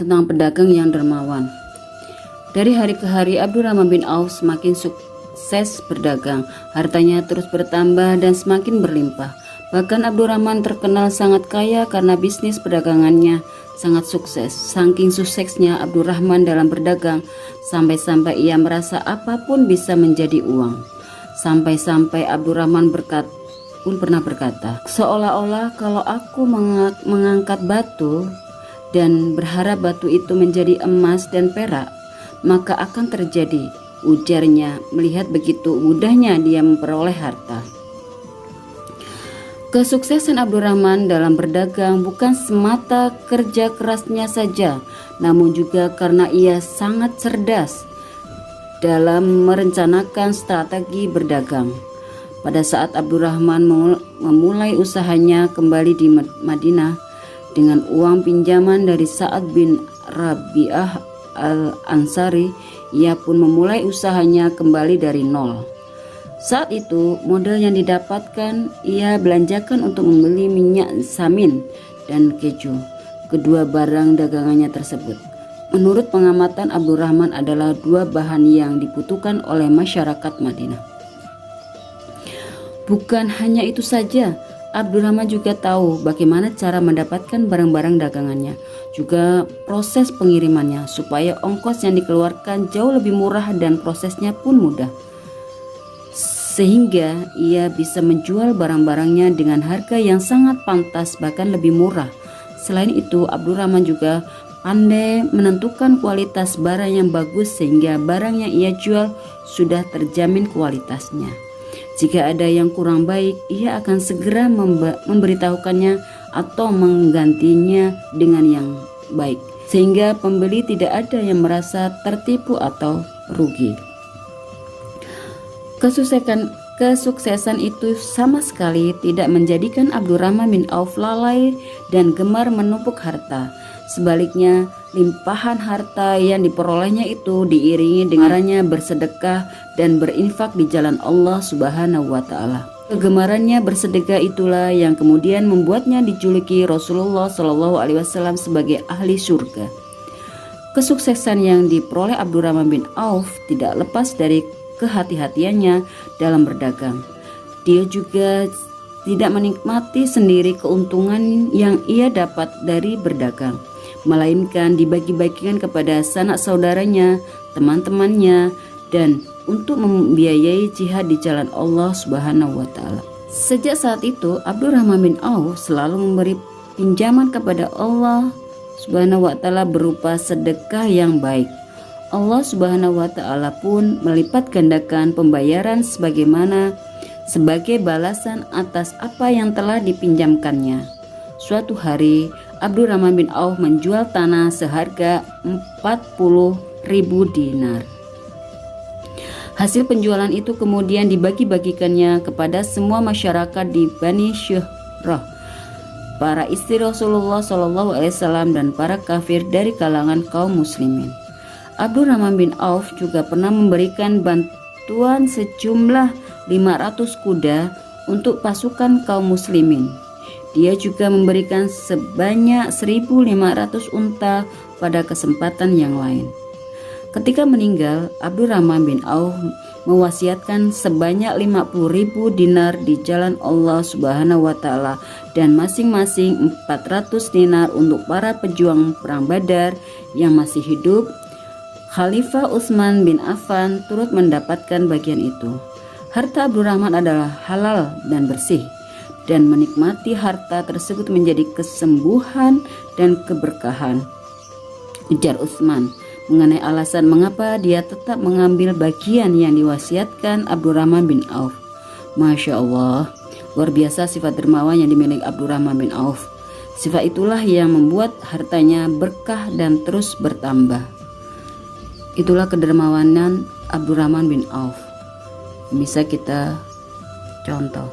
tentang pedagang yang dermawan. Dari hari ke hari Abdurrahman bin Auf semakin sukses berdagang. Hartanya terus bertambah dan semakin berlimpah. Bahkan Abdurrahman terkenal sangat kaya karena bisnis perdagangannya sangat sukses. Saking suksesnya Abdurrahman dalam berdagang, sampai-sampai ia merasa apapun bisa menjadi uang. Sampai-sampai Abdurrahman pernah berkata, seolah-olah kalau aku mengangkat batu dan berharap batu itu menjadi emas dan perak, maka akan terjadi, ujarnya melihat begitu mudahnya dia memperoleh harta. Kesuksesan Abdurrahman dalam berdagang bukan semata kerja kerasnya saja, namun juga karena ia sangat cerdas dalam merencanakan strategi berdagang. Pada saat Abdurrahman memulai usahanya kembali di Madinah dengan uang pinjaman dari Sa'ad bin Rabi'ah al-Ansari, ia pun memulai usahanya kembali dari nol. Saat itu modal yang didapatkan ia belanjakan untuk membeli minyak samin dan keju, kedua barang dagangannya tersebut. Menurut pengamatan Abdurrahman adalah dua bahan yang dibutuhkan oleh masyarakat Madinah. Bukan hanya itu saja, Abdurrahman juga tahu bagaimana cara mendapatkan barang-barang dagangannya, juga proses pengirimannya supaya ongkos yang dikeluarkan jauh lebih murah dan prosesnya pun mudah, sehingga ia bisa menjual barang-barangnya dengan harga yang sangat pantas, bahkan lebih murah. Selain itu, Abdurrahman juga pandai menentukan kualitas barang yang bagus sehingga barang yang ia jual sudah terjamin kualitasnya. Jika ada yang kurang baik, ia akan segera memberitahukannya atau menggantinya dengan yang baik, sehingga pembeli tidak ada yang merasa tertipu atau rugi. Kesuksesan itu sama sekali tidak menjadikan Abdurrahman bin Auf lalai dan gemar menumpuk harta. Sebaliknya, limpahan harta yang diperolehnya itu diiringi dengannya bersedekah dan berinfak di jalan Allah Subhanahu wa Ta'ala. Kegemarannya bersedekah itulah yang kemudian membuatnya dijuluki Rasulullah SAW sebagai ahli surga. Kesuksesan yang diperoleh Abdurrahman bin Auf tidak lepas dari kehati-hatiannya dalam berdagang. Dia juga tidak menikmati sendiri keuntungan yang ia dapat dari berdagang, melainkan dibagi-bagikan kepada sanak saudaranya, teman-temannya, dan untuk membiayai jihad di jalan Allah Subhanahu wa Ta'ala. Sejak saat itu, Abdurrahman bin Auf selalu memberi pinjaman kepada Allah Subhanahu wa Ta'ala berupa sedekah yang baik. Allah Subhanahu wa Ta'ala pun melipat gandakan pembayaran sebagai balasan atas apa yang telah dipinjamkannya. Suatu hari, Abdurrahman bin Auf menjual tanah seharga 40.000 dinar. Hasil penjualan itu kemudian dibagi-bagikannya kepada semua masyarakat di Bani Syuhrah, para istri Rasulullah SAW dan para kafir dari kalangan kaum muslimin. Abdurrahman bin Auf juga pernah memberikan bantuan sejumlah 500 kuda untuk pasukan kaum muslimin. Dia juga memberikan sebanyak 1.500 unta pada kesempatan yang lain. Ketika meninggal, Abdurrahman bin Auf mewasiatkan sebanyak 50.000 dinar di jalan Allah Subhanahu wa Ta'ala dan masing-masing 400 dinar untuk para pejuang perang Badar yang masih hidup. Khalifah Utsman bin Affan turut mendapatkan bagian itu. Harta Abdurrahman adalah halal dan bersih, dan menikmati harta tersebut menjadi kesembuhan dan keberkahan, ujar Utsman mengenai alasan mengapa dia tetap mengambil bagian yang diwasiatkan Abdurrahman bin Auf. Masya Allah, luar biasa sifat dermawan yang dimiliki Abdurrahman bin Auf. Sifat itulah yang membuat hartanya berkah dan terus bertambah. Itulah kedermawanan Abdurrahman bin Auf, bisa kita contoh.